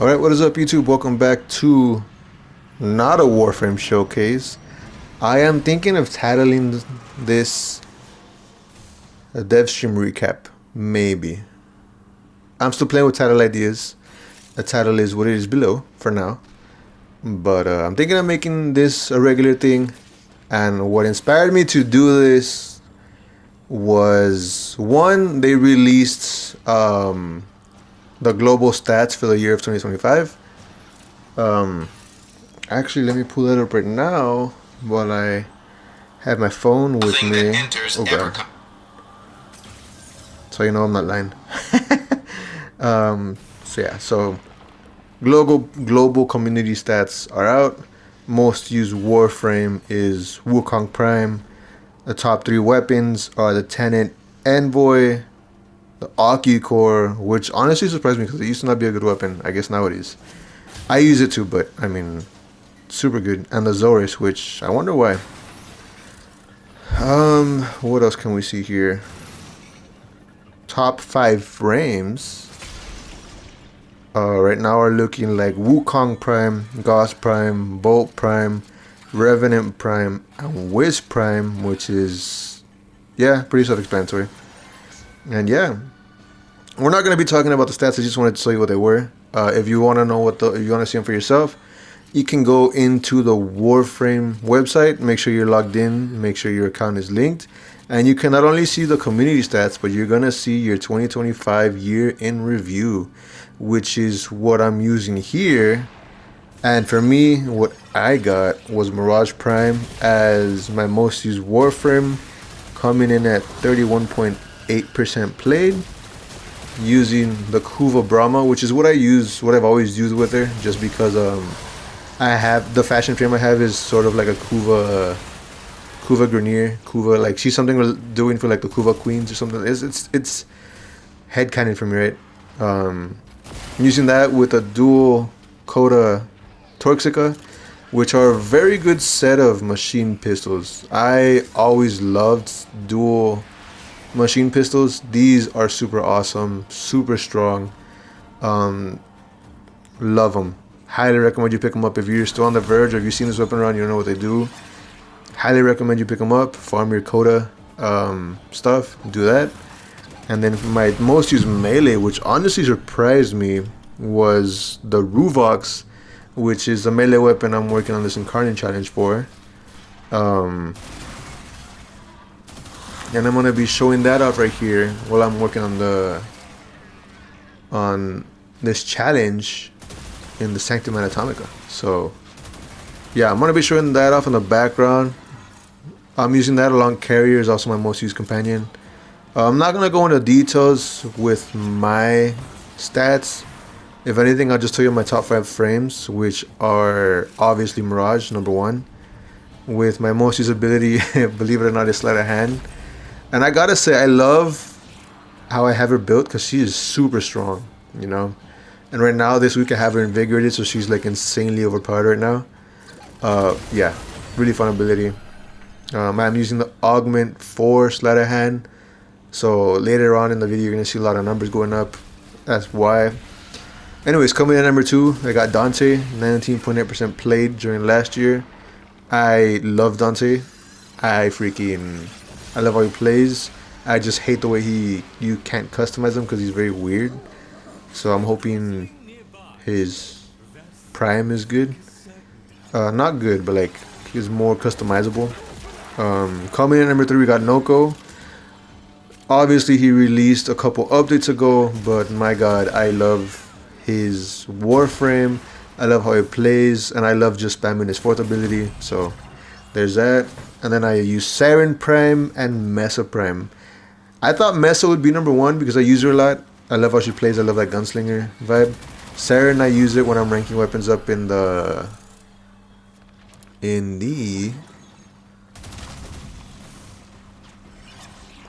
Alright, what is up YouTube? Welcome back to not a Warframe showcase. I am thinking of titling this a Devstream recap, maybe. I'm still playing with title ideas. The title is what it is below for now. But I'm thinking of making this a regular thing. And what inspired me to do this was, one, they released the global stats for the year of 2025. Actually, let me pull that up right now while I have my phone with me. Oh god. So you know I'm not lying. So global community stats are out. Most used Warframe is Wukong Prime. The top 3 weapons are the Tenant Envoy, the Aki Core, which honestly surprised me because it used to not be a good weapon. I guess now it is. I use it too, but I mean, super good. And the Zorus, which I wonder why. What else can we see here? Top 5 frames. Right now are looking like Wukong Prime, Gauss Prime, Bolt Prime, Revenant Prime, and Wiz Prime, which is, yeah, pretty self-explanatory. And yeah, we're not going to be talking about the stats. I just wanted to show you what they were. If you want to know if you want to see them for yourself, you can go into the Warframe website. Make sure you're logged in. Make sure your account is linked. And you can not only see the community stats, but you're going to see your 2025 year in review, which is what I'm using here. And for me, what I got was Mirage Prime as my most used Warframe, coming in at 31.8% played, using the Kuva Bramma, which is what I've always used with her, just because I have the fashion frame I have is sort of like a Kuva Grenier, like she's something we're doing for like the Kuva Queens or something. It's headcanon for me, right? I'm using that with a dual Coda Torxica, which are a very good set of machine pistols. I always loved dual machine pistols. These are super awesome, super strong. Love them. Highly recommend you pick them up if you're still on the verge, or if you've seen this weapon around, you don't know what they do. Highly recommend you pick them up. Farm your Coda stuff. Do that. And then my most used melee, which honestly surprised me, was the Ruvox, which is the melee weapon I'm working on this Incarnon challenge for. And I'm gonna be showing that off right here while I'm working on this challenge in the Sanctum Anatomica. So yeah, I'm gonna be showing that off in the background. I'm using that along Carrier, is also my most used companion. I'm not gonna go into details with my stats. If anything, I'll just tell you my top 5 frames, which are obviously Mirage, number 1. With my most usability, believe it or not, is sleight of hand. And I gotta say, I love how I have her built, because she is super strong, you know. And right now, this week, I have her invigorated, so she's like insanely overpowered right now. Yeah, really fun ability. I'm using the Augment 4 sleight of hand. So later on in the video, you're gonna see a lot of numbers going up. That's why. Anyways, coming in at number 2, I got Dante, 19.8% played during last year. I love Dante. I love how he plays. I just hate the way you can't customize him because he's very weird. So I'm hoping his Prime is good. Not good, but like he's more customizable. Coming in at number 3, we got Noko. Obviously, he released a couple updates ago, but my god, I love his Warframe. I love how he plays, and I love just spamming his 4th ability. So there's that. And then I use Saren Prime and Mesa Prime. I thought Mesa would be number 1 because I use her a lot. I love how she plays. I love that gunslinger vibe. Saren, I use it when I'm ranking weapons up in the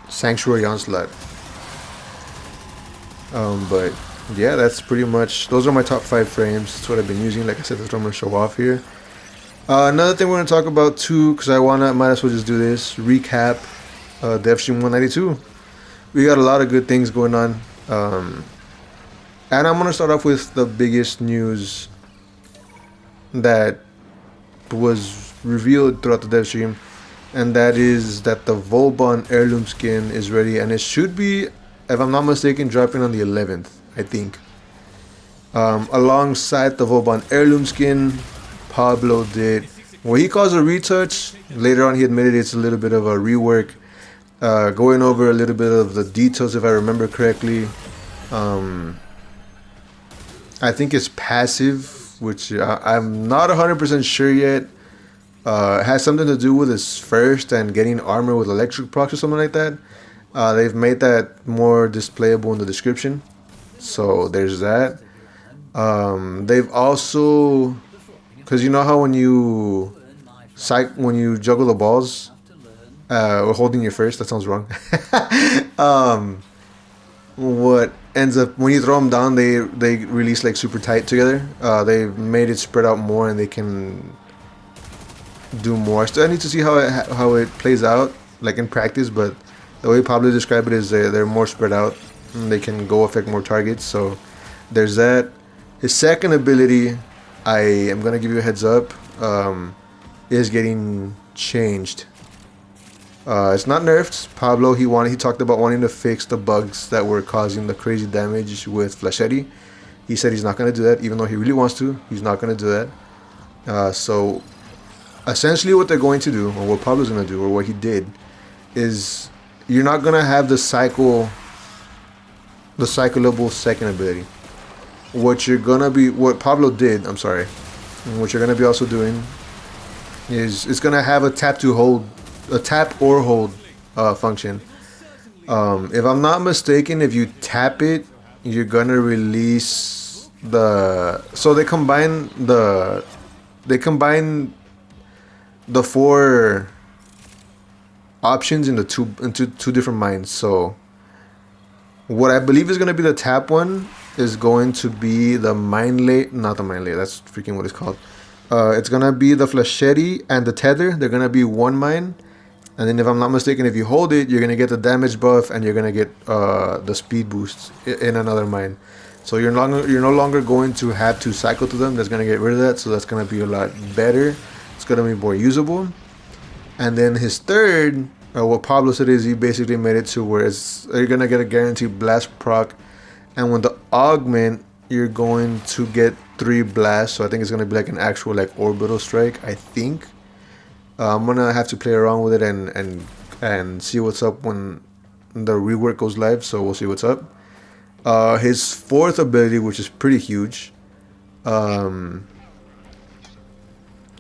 Sanctuary Onslaught. But yeah, that's pretty much, those are my top 5 frames. That's what I've been using. Like I said, that's what I'm going to show off here. Another thing we're going to talk about too, because might as well just do this, recap Devstream 192. We got a lot of good things going on. And I'm gonna start off with the biggest news that was revealed throughout the dev stream, and that is that the Vauban Heirloom skin is ready, and it should be, if I'm not mistaken, dropping on the 11th, I think. Alongside the Vauban Heirloom skin, Pablo did what he calls a retouch. Later on, he admitted it's a little bit of a rework, going over a little bit of the details, if I remember correctly. I think it's passive, which I'm not 100% sure yet. It has something to do with his first and getting armor with electric procs or something like that. They've made that more displayable in the description, so there's that. They've also, because you know how when you juggle the balls, or holding your first, that sounds wrong. What ends up when you throw them down, they release like super tight together. They've made it spread out more, and they can do more. Still, I need to see how it plays out, like in practice. But the way Pablo described it is they're more spread out, and they can go affect more targets. So there's that. His second ability, I am gonna give you a heads up, is getting changed. It's not nerfed. Pablo, he talked about wanting to fix the bugs that were causing the crazy damage with Flasheti. He said he's not going to do that, even though he really wants to. He's not going to do that. So essentially what they're going to do, or what Pablo's going to do, or what he did, is you're not going to have the cyclable second ability. What Pablo did, I'm sorry, and what you're going to be also doing is it's going to have a tap or hold function. If I'm not mistaken, if you tap it, you're gonna release so they combine the 4 options into two different mines. So what I believe is gonna be the tap one is going to be the mine layer, not the mine layer, that's freaking what it's called. It's gonna be the Flasheti and the tether. They're gonna be one mine. And then if I'm not mistaken, if you hold it, you're going to get the damage buff, and you're going to get the speed boost in another mine. So you're no longer going to have to cycle to them. That's going to get rid of that. So that's going to be a lot better. It's going to be more usable. And then his third, what Pablo said is he basically made it to where you're going to get a guaranteed blast proc. And when the augment, you're going to get 3 blasts. So I think it's going to be like an actual like orbital strike, I think. I'm gonna have to play around with it and see what's up when the rework goes live, so we'll see what's up. His fourth ability, which is pretty huge,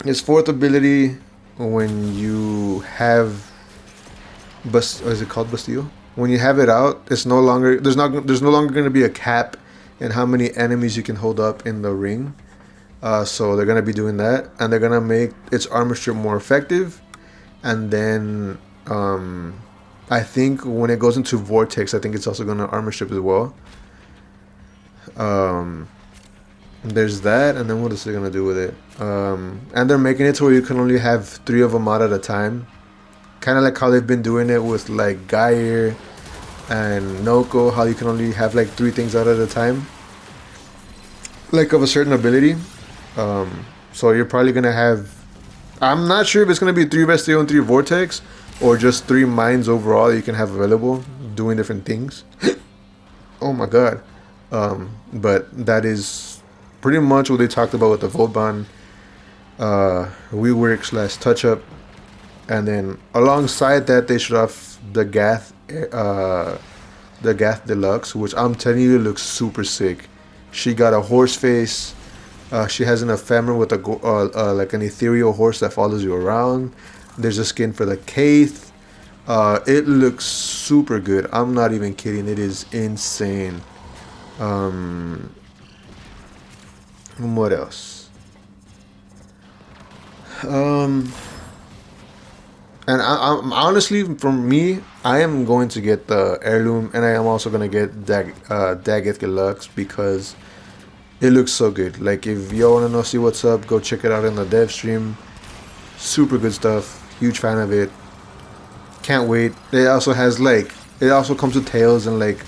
his fourth ability, when you have is it called Bastille? When you have it out, it's no longer there's no longer going to be a cap in how many enemies you can hold up in the ring. So they're going to be doing that, and they're going to make its armor strip more effective. And then I think when it goes into Vortex, I think it's also going to armor strip as well. There's that, and then what else are they going to do with it? And they're making it to where you can only have 3 of them out at a time. Kind of like how they've been doing it with like Gaia and Noko, how you can only have like 3 things out at a time, like of a certain ability. So you're probably gonna have, I'm not sure if it's gonna be 3 Bastille and 3 Vortex, or just 3 mines overall that you can have available doing different things. Oh my god. But that is pretty much what they talked about with the Vauban rework / touch up. And then alongside that, they showed off the Dagath Deluxe, which I'm telling you looks super sick. She got a horse face. She has an ephemera with like an ethereal horse that follows you around. There's a skin for the Kaith. It looks super good. I'm not even kidding. It is insane. What else? And I'm honestly, for me, I am going to get the heirloom, and I am also going to get Dagath Deluxe because it looks so good. Like, if y'all want to see what's up, go check it out in the dev stream. Super good stuff. Huge fan of it. Can't wait. It also has like, it also comes with tails and like,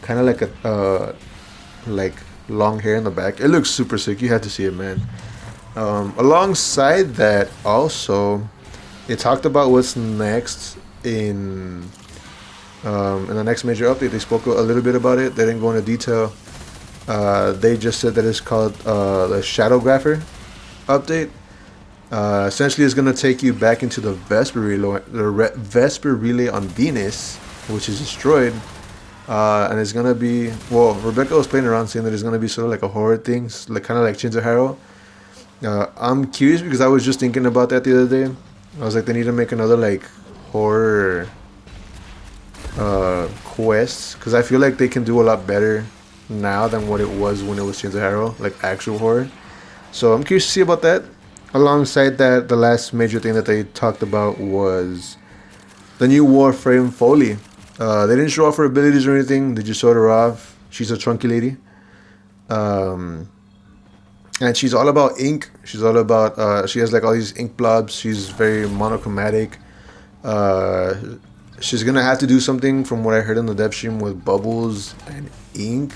kind of like a like long hair in the back. It looks super sick. You have to see it, man. Alongside that, also, it talked about what's next in the next major update. They spoke a little bit about it. They didn't go into detail. They just said that it's called the Shadowgrapher update. Essentially, it's gonna take you back into the Vesper Relay on Venus, which is destroyed. And it's gonna be, well, Rebecca was playing around saying that it's gonna be sort of like a horror thing, like kind of like Chains of Harrow. I'm curious because I was just thinking about that the other day. I was like, they need to make another like horror quest, because I feel like they can do a lot better now than what it was when it was Chains of Harrow, like actual horror. So I'm curious to see about that. Alongside that, the last major thing that they talked about was the new Warframe FOLLIE. They didn't show off her abilities or anything. They just showed her off. She's a chunky lady. And she's all about ink. She's all about, she has like all these ink blobs. She's very monochromatic. She's going to have to do something from what I heard in the Devstream with bubbles and ink.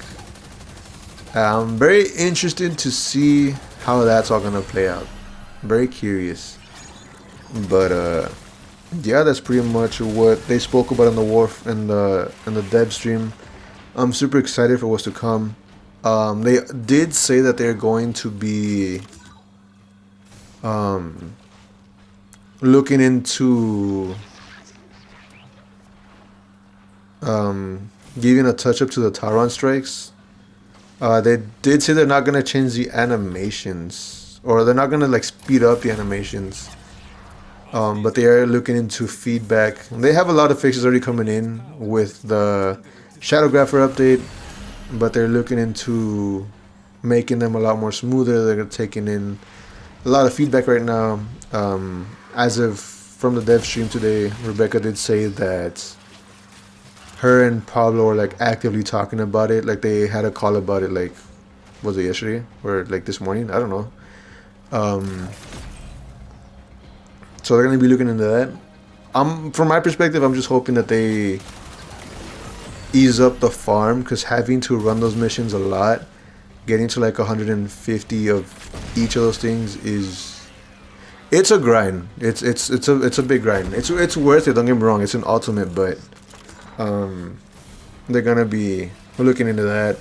I'm very interested to see how that's all going to play out. Very curious. But, yeah, that's pretty much what they spoke about in the Devstream. I'm super excited for what's to come. They did say that they're going to be looking into giving a touch up to the Tauron strikes. They did say they're not going to change the animations, or they're not going to like speed up the animations. But they are looking into feedback. They have a lot of fixes already coming in with the Shadowgrapher update, but they're looking into making them a lot more smoother. They're taking in a lot of feedback right now. As of from the dev stream today, Rebecca did say that her and Pablo were like actively talking about it. Like they had a call about it, like, was it yesterday or like this morning? I don't know. So they're going to be looking into that. From my perspective, I'm just hoping that they ease up the farm, because having to run those missions a lot, getting to like 150 of each of those things it's a grind. It's a big grind. It's worth it. Don't get me wrong. It's an ultimate, but they're gonna be looking into that.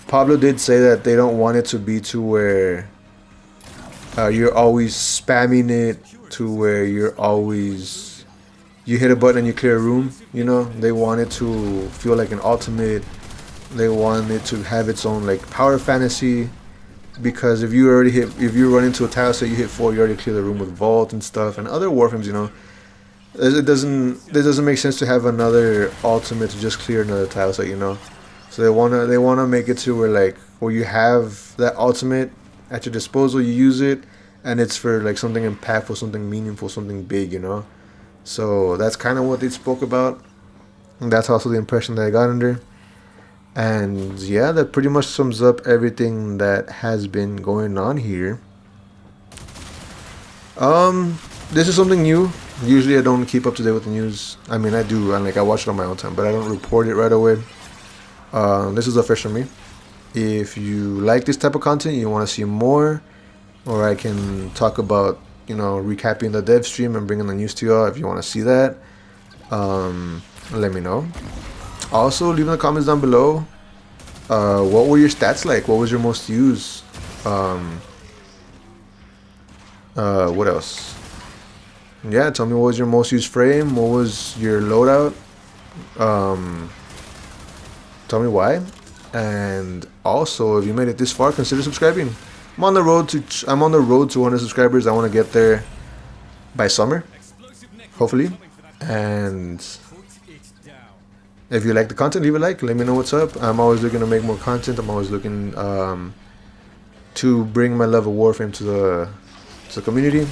Pablo did say that they don't want it to be to where you're always spamming it, to where you hit a button and you clear a room. You know, they want it to feel like an ultimate. They want it to have its own like power fantasy, because if you run into a tile set, you hit 4, you already clear the room with vault and stuff and other warframes. You know, it doesn't make sense to have another ultimate to just clear another tile set. You know, so they wanna make it to where you have that ultimate at your disposal, you use it, and it's for like something impactful, something meaningful, something big. You know. So that's kind of what they spoke about, and that's also the impression that I got under. And yeah, that pretty much sums up everything that has been going on here. This is something new. Usually I don't keep up to date with the news. I mean, I do, and I watch it on my own time, but I don't report it right away. This is official me. If you like this type of content, you want to see more, or I can talk about, you know, recapping the dev stream and bringing the news to y'all. If you want to see that, let me know. Also, leave in the comments down below, what were your stats like? What was your most used? What else? Yeah, tell me what was your most used frame. What was your loadout? Tell me why. And also, if you made it this far, consider subscribing. I'm on the road to 100 subscribers. I want to get there by summer, hopefully. And if you like the content, leave a like. Let me know what's up. I'm always looking to make more content. I'm always looking to bring my love of Warframe to the community.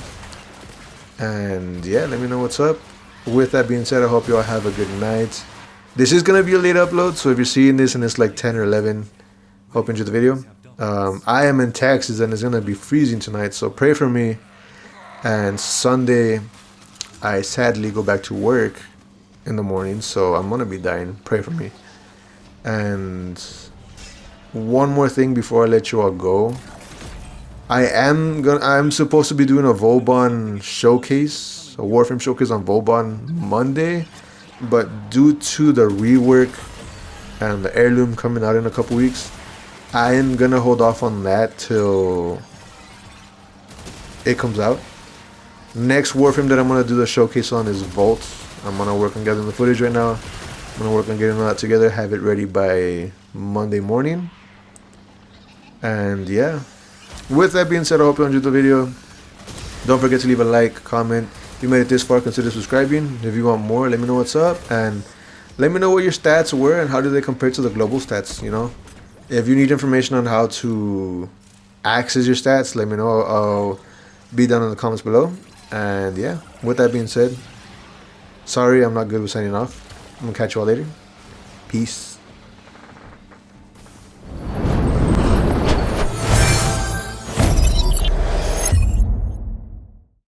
And yeah, let me know what's up. With that being said, I hope you all have a good night. This is gonna be a late upload, so if you're seeing this and it's like 10 or 11, hope you enjoyed the video. I am in Texas and it's gonna be freezing tonight, so pray for me. And Sunday, I sadly go back to work in the morning, so I'm gonna be dying. Pray for me. And one more thing before I let you all go. I'm supposed to be doing a Vauban showcase, a Warframe showcase on Vauban Monday, but due to the rework and the heirloom coming out in a couple weeks, I am gonna hold off on that till it comes out. Next Warframe that I'm gonna do the showcase on is Vault. I'm gonna work on gathering the footage right now. I'm gonna work on getting all that together, have it ready by Monday morning. And yeah. With that being said, I hope you enjoyed the video. Don't forget to leave a like, comment. If you made it this far, consider subscribing. If you want more, let me know what's up. And let me know what your stats were and how do they compare to the global stats, you know. If you need information on how to access your stats, let me know. I'll be down in the comments below. And yeah, with that being said, sorry I'm not good with signing off. I'm going to catch you all later. Peace.